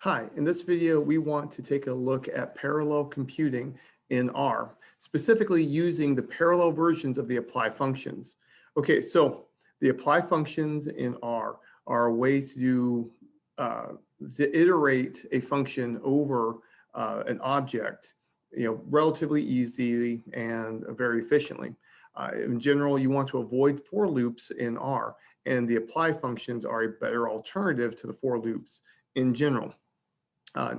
Hi, in this video, we want to take a look at parallel computing in R, specifically using the parallel versions of the apply functions. Okay, so the apply functions in R are ways uh, to iterate a function over an object, relatively easily and very efficiently. In general, you want to avoid for loops in R, and the apply functions are a better alternative to the for loops in general. Uh,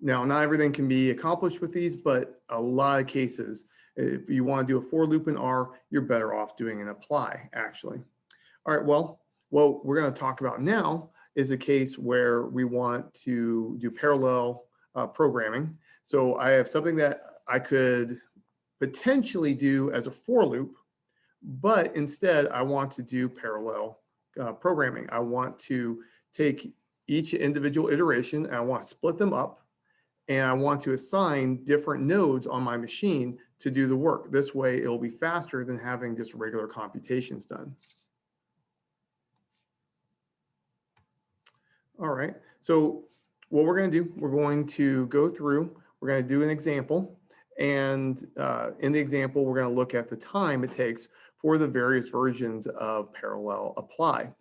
Now, not everything can be accomplished with these, but a lot of cases, if you want to do a for loop in R, you're better off doing an apply, actually. All right, well, what we're going to talk about now is a case where we want to do parallel programming. So I have something that I could potentially do as a for loop, but instead I want to do parallel programming. I want to take each individual iteration and I want to split them up, and I want to assign different nodes on my machine to do the work. This way it'll be faster than having just regular computations done. All right, so what we're going to do, we're going to go through, we're going to do an example, and in the example, we're going to look at the time it takes for the various versions of parallel apply.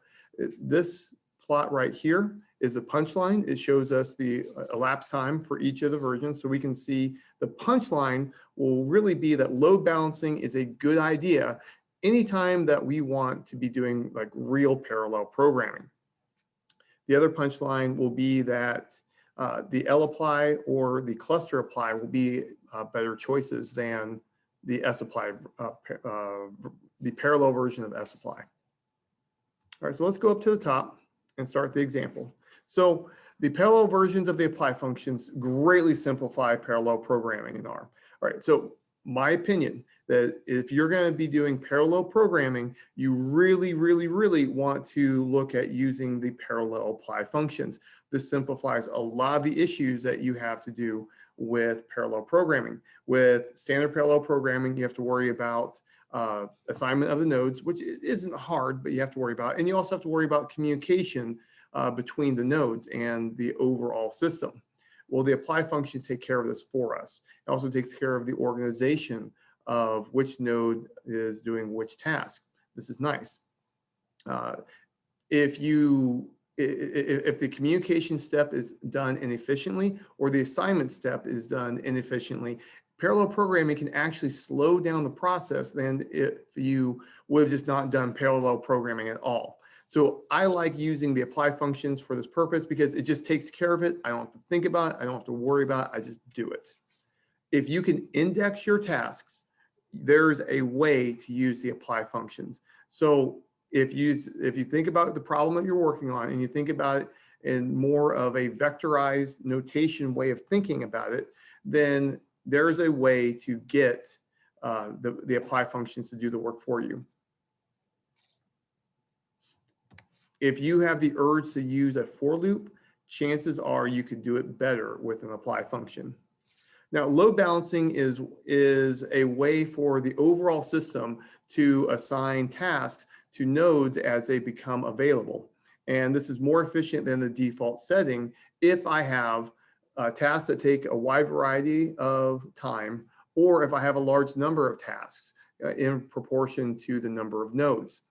This plot right here is the punchline. It shows us the elapsed time for each of the versions, so we can see the punchline will really be that load balancing is a good idea anytime that we want to be doing like real parallel programming. The other punchline will be that the lapply or the cluster apply will be better choices than the sapply, the parallel version of sapply. All right, so let's go up to the top and start the example. So the parallel versions of the apply functions greatly simplify parallel programming in R. All right, so my opinion that if you're going to be doing parallel programming, you really want to look at using the parallel apply functions. This simplifies a lot of the issues that you have to do with parallel programming. With standard parallel programming, you have to worry about assignment of the nodes, which isn't hard, but you have to worry about. And you also have to worry about communication between the nodes and the overall system. Well, the apply functions take care of this for us. It also takes care of the organization of which node is doing which task. This is nice. If the communication step is done inefficiently or the assignment step is done inefficiently, parallel programming can actually slow down the process than if you would have just not done parallel programming at all. So I like using the apply functions for this purpose because it just takes care of it. I don't have to think about it. I don't have to worry about it. I just do it. If you can index your tasks, there's a way to use the apply functions. So if you think about the problem that you're working on and you think about it in more of a vectorized notation way of thinking about it, then there's a way to get the apply functions to do the work for you. If you have the urge to use a for loop, chances are you could do it better with an apply function. Now, load balancing is a way for the overall system to assign tasks to nodes as they become available. And this is more efficient than the default setting if I have tasks that take a wide variety of time, or if I have a large number of tasks in proportion to the number of nodes.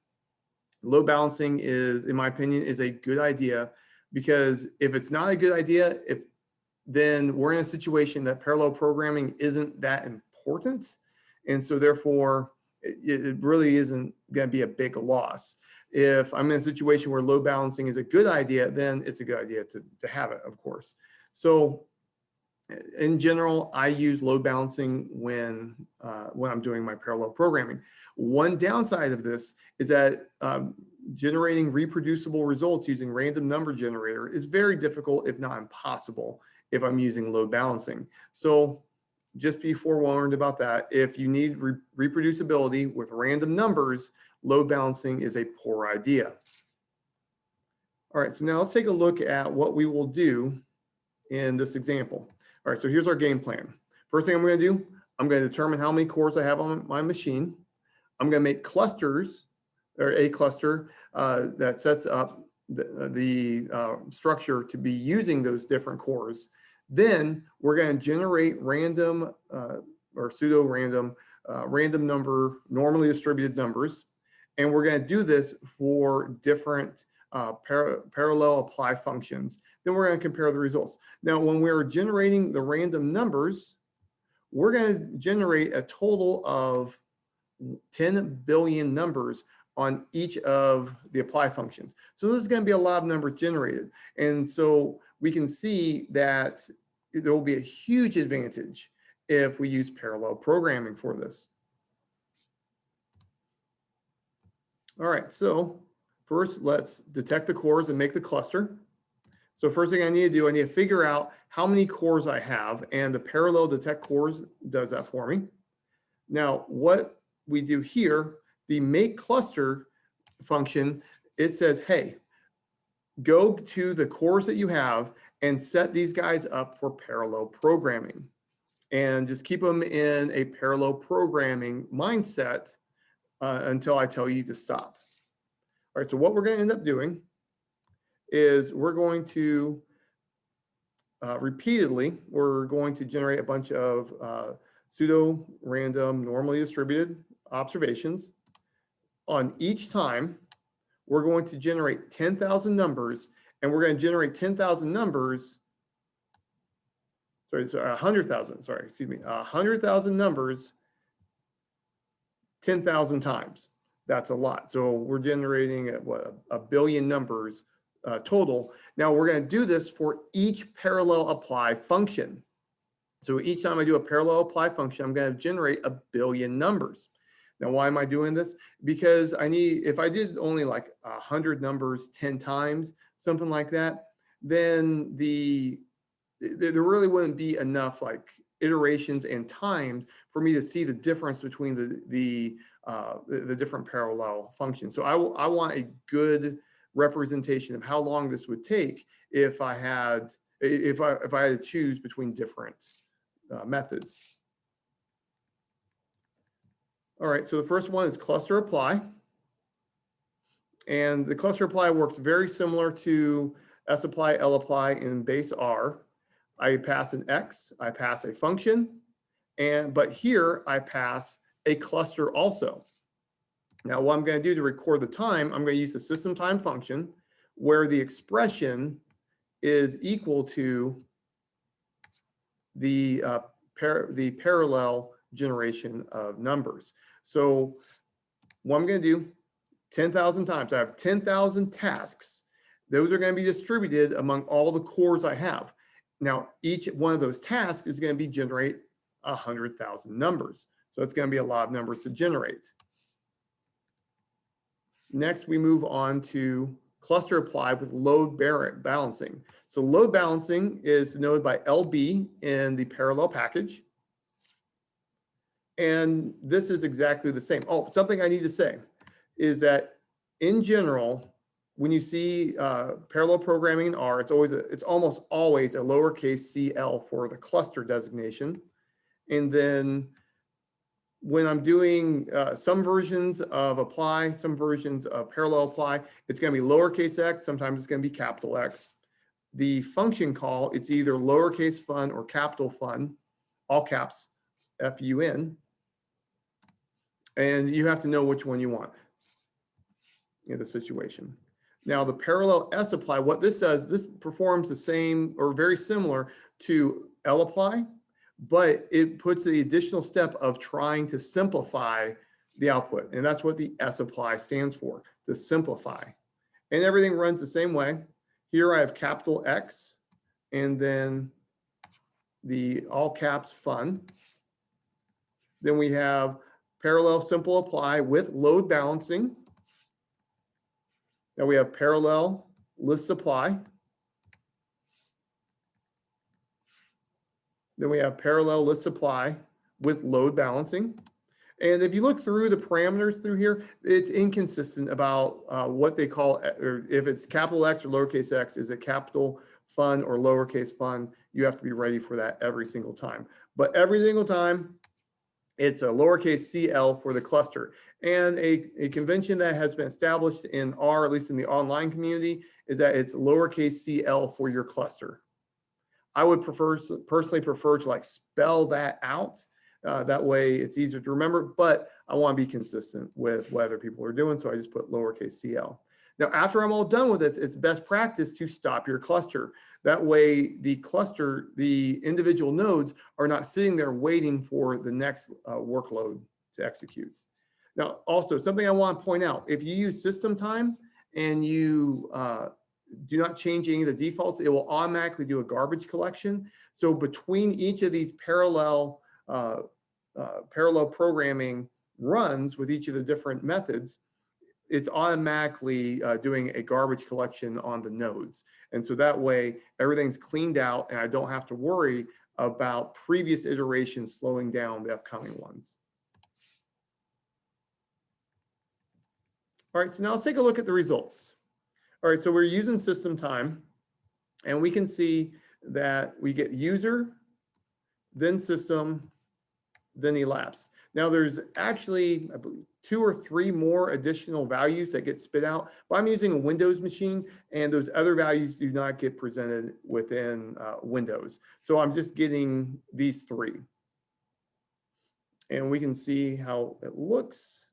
Load balancing is, in my opinion, is a good idea, because if it's not a good idea, then we're in a situation that parallel programming isn't that important. And so therefore, it really isn't going to be a big loss. If I'm in a situation where load balancing is a good idea, then it's a good idea to have it, of course. So in general, I use load balancing when I'm doing my parallel programming. One downside of this is that generating reproducible results using random number generator is very difficult, if not impossible, if I'm using load balancing. So just be forewarned about that. If you need reproducibility with random numbers, load balancing is a poor idea. All right, so now let's take a look at what we will do in this example. All right, so here's our game plan. First thing I'm going to do, I'm going to determine how many cores I have on my machine. I'm going to make clusters, or a cluster that sets up the structure to be using those different cores. Then we're going to generate random or pseudo-random random number, normally distributed numbers. And we're going to do this for different parallel apply functions. Then we're going to compare the results. Now, when we're generating the random numbers, we're going to generate a total of 10 billion numbers on each of the apply functions. So this is going to be a lot of numbers generated. And so we can see that there will be a huge advantage if we use parallel programming for this. All right, so first let's detect the cores and make the cluster. So first thing I need to do, I need to figure out how many cores I have, and the parallel detect cores does that for me. Now, what we do here, the make cluster function, it says, hey, go to the cores that you have and set these guys up for parallel programming. And just keep them in a parallel programming mindset until I tell you to stop. All right, so what we're going to end up doing is we're going to repeatedly, we're going to generate a bunch of pseudo-random, normally distributed observations. On each time, we're going to generate 10,000 numbers, and we're going to generate 10,000 numbers, sorry, 100,000, sorry, excuse me, 100,000 numbers 10,000 times. That's a lot. So we're generating what, a billion numbers total. Now we're going to do this for each parallel apply function. So each time I do a parallel apply function, I'm going to generate a billion numbers. Now, why am I doing this? Because I need, if I did only like 100 numbers 10 times, something like that, then there really wouldn't be enough like iterations and times for me to see the difference between the different parallel functions. So I want a good representation of how long this would take if I had to choose between different methods. All right, so the first one is cluster apply. And the cluster apply works very similar to sapply, lapply in base R. I pass an X, I pass a function, but here I pass a cluster also. Now what I'm going to do to record the time, I'm going to use the system time function where the expression is equal to the parallel generation of numbers. So what I'm going to do 10,000 times, I have 10,000 tasks. Those are going to be distributed among all the cores I have. Now, each one of those tasks is going to generate 100,000 numbers. So it's going to be a lot of numbers to generate. Next, we move on to cluster apply with load balancing. So load balancing is denoted by LB in the parallel package. And this is exactly the same. Oh, something I need to say is that in general, when you see parallel programming in R, it's almost always a lowercase cl for the cluster designation. And then when I'm doing some versions of apply, some versions of parallel apply, it's going to be lowercase x, sometimes it's going to be capital X. The function call, it's either lowercase fun or capital fun, all caps, F-U-N. And you have to know which one you want in the situation. Now the parallel sapply, what this does, this performs the same or very similar to lapply, but it puts the additional step of trying to simplify the output. And that's what the sapply stands for, to simplify. And everything runs the same way. Here I have capital X and then the all caps fun. Then we have parallel simple apply with load balancing. Now we have parallel list apply. Then we have parallel list apply with load balancing. And if you look through the parameters through here, it's inconsistent about what they call, or if it's capital X or lowercase x, is it capital fun or lowercase fun? You have to be ready for that every single time. But every single time, It's a lowercase cl for the cluster. And a convention that has been established in R, at least in the online community, is that it's lowercase cl for your cluster. I would personally prefer to like spell that out. That way it's easier to remember, but I want to be consistent with what other people are doing. So I just put lowercase cl. Now, after I'm all done with this, it's best practice to stop your cluster. That way the cluster, the individual nodes are not sitting there waiting for the next workload to execute. Now, also something I want to point out, if you use system time and you do not change any of the defaults, it will automatically do a garbage collection. So between each of these parallel programming runs with each of the different methods, it's automatically doing a garbage collection on the nodes. And so that way everything's cleaned out and I don't have to worry about previous iterations slowing down the upcoming ones. All right, so now let's take a look at the results. All right, so we're using system time and we can see that we get user, then system, then elapsed. Now there's actually, I believe, 2 or 3 more additional values that get spit out, but I'm using a Windows machine and those other values do not get presented within Windows. So I'm just getting these 3. And we can see how it looks.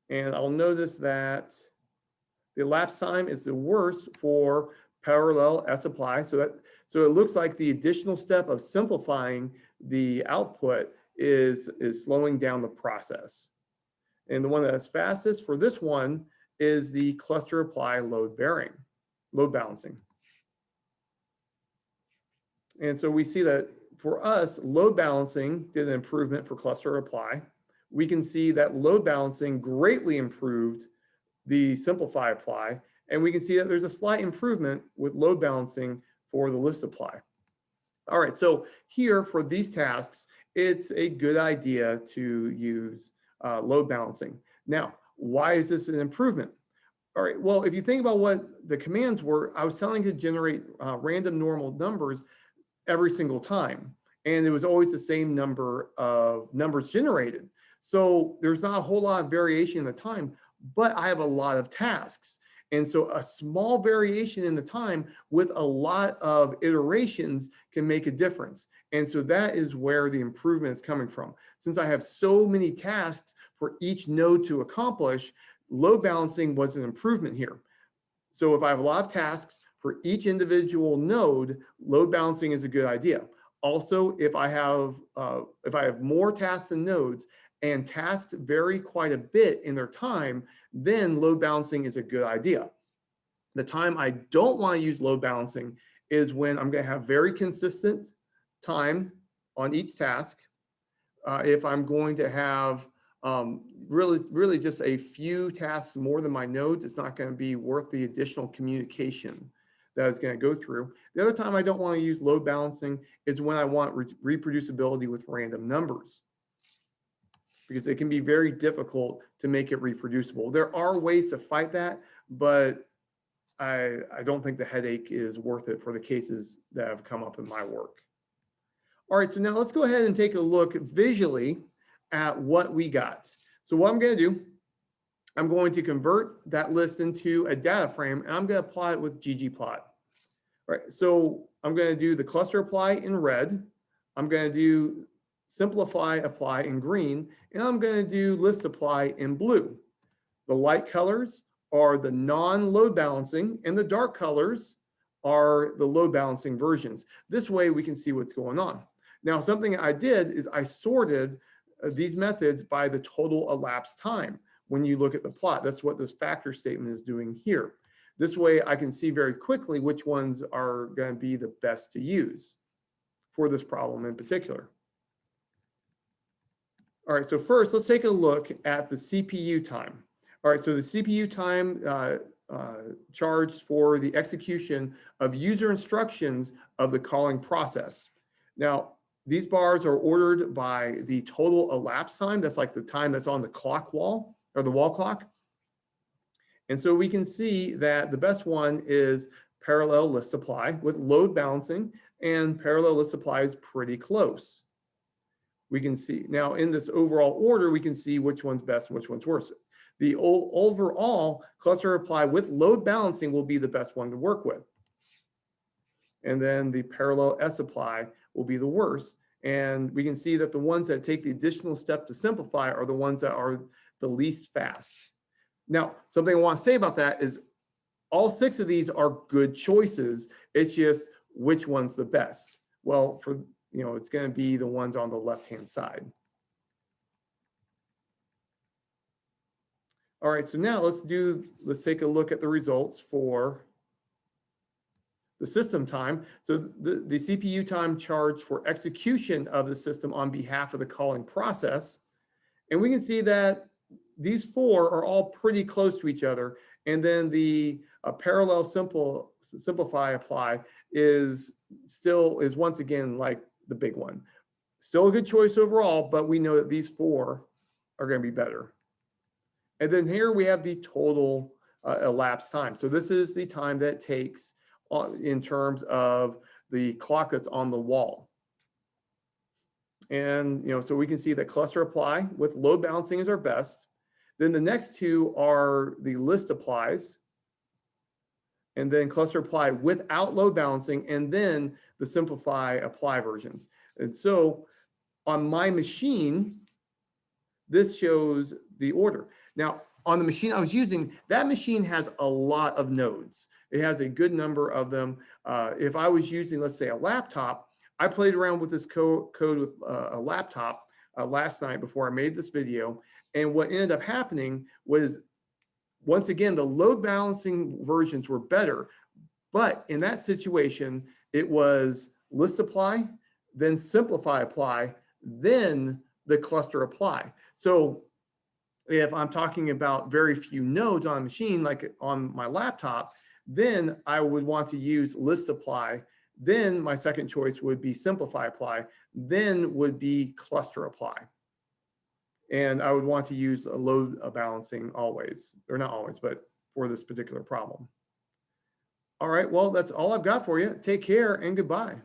And I'll notice that the elapsed time is the worst for parallel sapply. So it looks like the additional step of simplifying the output is slowing down the process. And the one that's fastest for this one is the cluster apply load balancing. And so we see that for us, load balancing did an improvement for cluster apply. We can see that load balancing greatly improved the simplify apply. And we can see that there's a slight improvement with load balancing for the list apply. All right, so here for these tasks, it's a good idea to use load balancing. Now, why is this an improvement? All right, well, if you think about what the commands were, I was telling it to generate random normal numbers every single time. And it was always the same number of numbers generated. So there's not a whole lot of variation in the time, but I have a lot of tasks. And so a small variation in the time with a lot of iterations can make a difference. And so that is where the improvement is coming from. Since I have so many tasks for each node to accomplish, load balancing was an improvement here. So if I have a lot of tasks for each individual node, load balancing is a good idea. Also, if I have more tasks than nodes and tasks vary quite a bit in their time, then load balancing is a good idea. The time I don't want to use load balancing is when I'm going to have very consistent time on each task. If I'm going to have really just a few tasks more than my nodes, it's not going to be worth the additional communication that is going to go through. The other time I don't want to use load balancing is when I want reproducibility with random numbers, because it can be very difficult to make it reproducible. There are ways to fight that, but I don't think the headache is worth it for the cases that have come up in my work. All right, so now let's go ahead and take a look visually at what we got. So what I'm going to do, I'm going to convert that list into a data frame, and I'm going to plot it with ggplot. All right, so I'm going to do the cluster apply in red. I'm going to do simplify apply in green, and I'm going to do list apply in blue. The light colors are the non-load balancing, and the dark colors are the load balancing versions. This way we can see what's going on. Now, something I did is I sorted these methods by the total elapsed time. When you look at the plot, that's what this factor statement is doing here. This way I can see very quickly which ones are going to be the best to use for this problem in particular. All right, so first let's take a look at the CPU time. All right, so the CPU time charged for the execution of user instructions of the calling process. Now, these bars are ordered by the total elapsed time. That's like the time that's on the clock wall or the wall clock. And so we can see that the best one is parallel list apply with load balancing, and parallel list apply is pretty close. we can see now in this overall order, we can see which one's best and which one's worse. The overall cluster apply with load balancing will be the best one to work with. And then the parallel S apply will be the worst. And we can see that the ones that take the additional step to simplify are the ones that are the least fast. Now, something I want to say about that is all 6 of these are good choices. It's just which one's the best. Well, for it's going to be the ones on the left-hand side. All right, so now let's take a look at the results for the system time. So the CPU time charged for execution of the system on behalf of the calling process. And we can see that these 4 are all pretty close to each other. And then the parallel simplify apply is once again like the big one. Still a good choice overall, but we know that these 4 are going to be better. And then here we have the total elapsed time. So this is the time that it takes in terms of the clock that's on the wall. And so we can see that cluster apply with load balancing is our best. Then the next 2 are the list applies, and then cluster apply without load balancing, and then the simplify apply versions. And so on my machine, this shows the order. Now, on the machine I was using, that machine has a lot of nodes. It has a good number of them. If I was using, let's say, a laptop, I played around with this code with a laptop last night before I made this video. And what ended up happening was, once again, the load balancing versions were better. But in that situation, it was list apply, then simplify apply, then the cluster apply. So if I'm talking about very few nodes on a machine, like on my laptop, then I would want to use list apply. Then my second choice would be simplify apply, then would be cluster apply. And I would want to use a load balancing always, or not always, but for this particular problem. All right, well, that's all I've got for you. Take care and goodbye.